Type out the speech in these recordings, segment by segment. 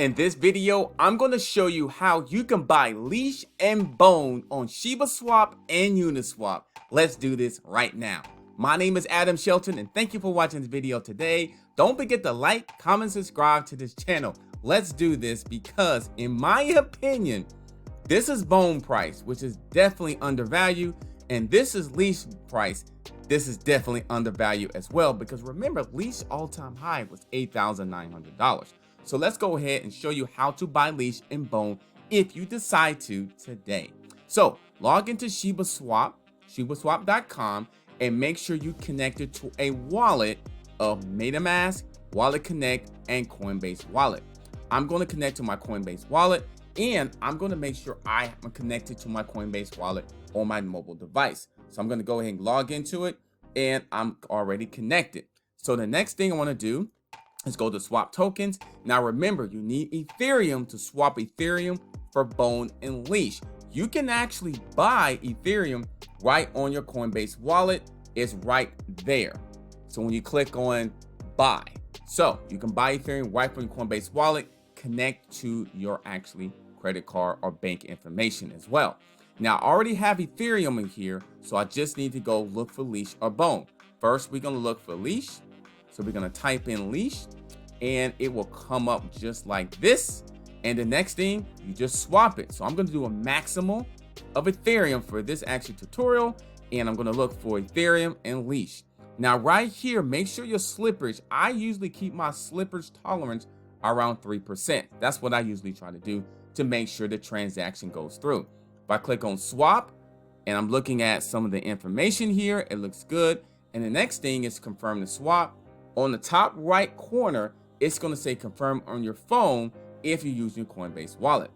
In this video, I'm going to show you how you can buy Leash and Bone on Shibaswap and Uniswap. Let's do this right now. My name is Adam Shelton and thank you for watching this video today. Don't forget to like, comment, subscribe to this channel. Let's do this because in my opinion, this is Bone price, which is definitely undervalued, and this is Leash price. This is definitely undervalued as well because remember, Leash all-time high was $8,900. So let's go ahead and show you how to buy Leash and Bone if you decide to today. So log into Shibaswap, Shibaswap.com, and make sure you connect it to a wallet of MetaMask, Wallet Connect, and Coinbase wallet. I'm going to connect to my Coinbase wallet, and I'm going to make sure I am connected to my Coinbase wallet on my mobile device. So I'm going to go ahead and log into it, and I'm already connected. So the next thing I want to do is go to swap tokens. Now remember, you need Ethereum to swap Ethereum for Bone and Leash. You can actually buy Ethereum right on your Coinbase wallet. It's right there. So when you click on buy, so you can buy Ethereum right from your Coinbase wallet, connect to your actually credit card or bank information as well. Now I already have Ethereum in here, so I just need to go look for Leash or Bone. First, we're going to look for Leash. So we're going to type in Leash and it will come up just like this. And the next thing, you just swap it. So I'm going to do a maximal of Ethereum for this actual tutorial. And I'm going to look for Ethereum and Leash. Now right here, make sure your slippage, I usually keep my slippage tolerance around 3%. That's what I usually try to do to make sure the transaction goes through. If I click on swap and I'm looking at some of the information here, it looks good. And the next thing is confirm the swap. On the top right corner, it's going to say confirm on your phone if you're using your Coinbase wallet.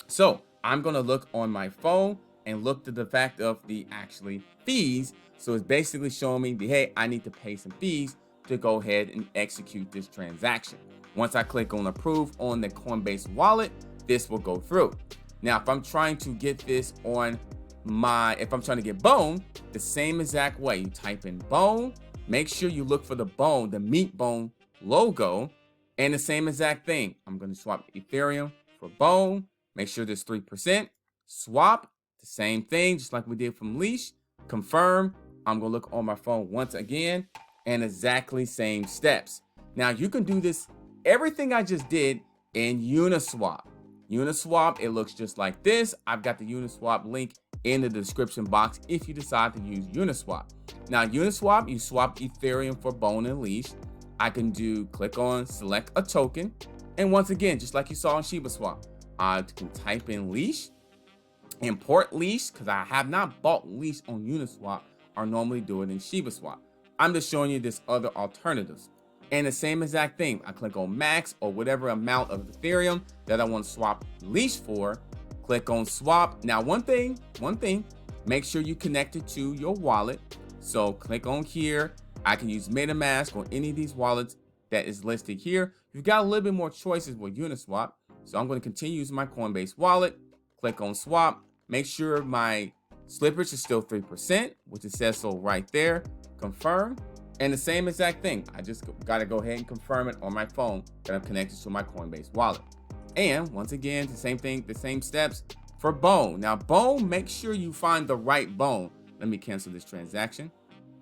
So I'm going to look on my phone and look to the fact of the actually fees. So it's basically showing me, hey, I need to pay some fees to go ahead and execute this transaction. Once I click on approve on the Coinbase wallet, this will go through. Now, if I'm trying to get this on if I'm trying to get Bone, the same exact way, you type in Bone. Make sure you look for the Bone, the meat bone logo, and the same exact thing. I'm going to swap Ethereum for Bone. Make sure there's 3%. Swap, the same thing, just like we did from Leash. Confirm. I'm going to look on my phone once again, and exactly same steps. Now, you can do this, everything I just did in Uniswap. Uniswap, it looks just like this. I've got the Uniswap link in the description box if you decide to use Uniswap. Now Uniswap, you swap Ethereum for Bone and Leash. I can click on select a token, and once again, just like you saw on Shibaswap, I can type in Leash, import Leash, because I have not bought Leash on Uniswap or normally do it in Shibaswap. I'm just showing you this other alternatives. And the same exact thing, I click on max or whatever amount of Ethereum that I want to swap Leash for. Click on swap. Now one thing, make sure you connect it to your wallet. So click on here. I can use MetaMask or any of these wallets that is listed here. You've got a little bit more choices with Uniswap. So I'm going to continue using my Coinbase wallet. Click on swap. Make sure my slippage is still 3%, which it says so right there. Confirm. And the same exact thing. I just got to go ahead and confirm it on my phone that I'm connected to my Coinbase wallet. And once again, the same thing, the same steps for Bone. Now Bone, make sure you find the right Bone. Let me cancel this transaction.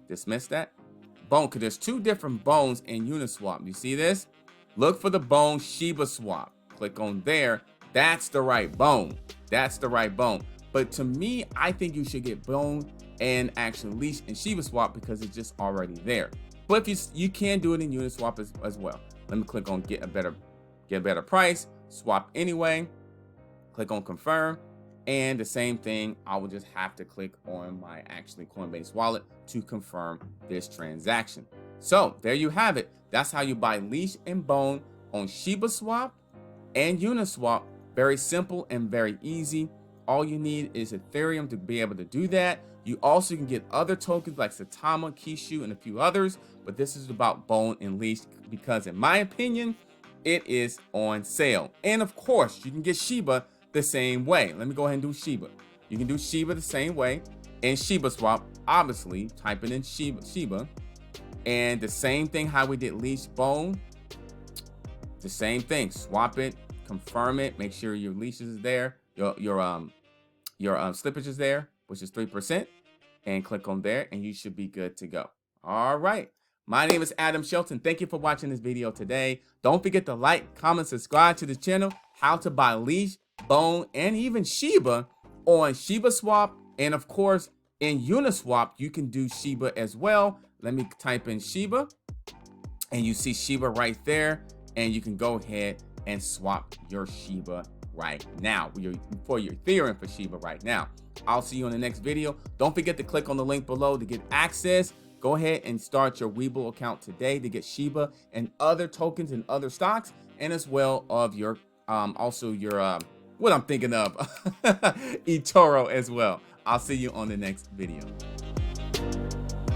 Dismiss that. Bone, because there's two different Bones in Uniswap. You see this? Look for the Bone Shibaswap. Click on there. That's the right Bone. That's the right Bone. But to me, I think you should get Bone and actually Leash and Shibaswap because it's just already there. But if you can do it in Uniswap as well. Let me click on get a better price. Swap anyway. Click on confirm. And the same thing, I will just have to click on my actually Coinbase wallet to confirm this transaction. So there you have it. That's how you buy Leash and Bone on Shibaswap and Uniswap. Very simple and very easy. All you need is Ethereum to be able to do that. You also can get other tokens like Saitama, 𝐒𝐭𝐵, and a few others. But this is about Bone and Leash because in my opinion, it is on sale. And of course, you can get Shiba the same way. Let me go ahead and do Shiba. You can do Shiba the same way. And Shibaswap, obviously, typing in Shiba. And the same thing how we did Leash Bone. The same thing. Swap it, confirm it. Make sure your leash is there, your slippage is there, which is 3%, and click on there, and you should be good to go. All right. My name is Adam Shelton. Thank you for watching this video today. Don't forget to like, comment, subscribe to the channel. How to buy Leash, Bone, and even Shiba on Shibaswap, and of course in Uniswap you can do Shiba as well. Let me type in Shiba, and you see Shiba right there, and you can go ahead and swap your Shiba right now for your Ethereum for Shiba right now. I'll see you in the next video. Don't forget to click on the link below to get access. Go ahead and start your Webull account today to get Shiba and other tokens and other stocks, and as well of your also your what I'm thinking of eToro as well. I'll see you on the next video.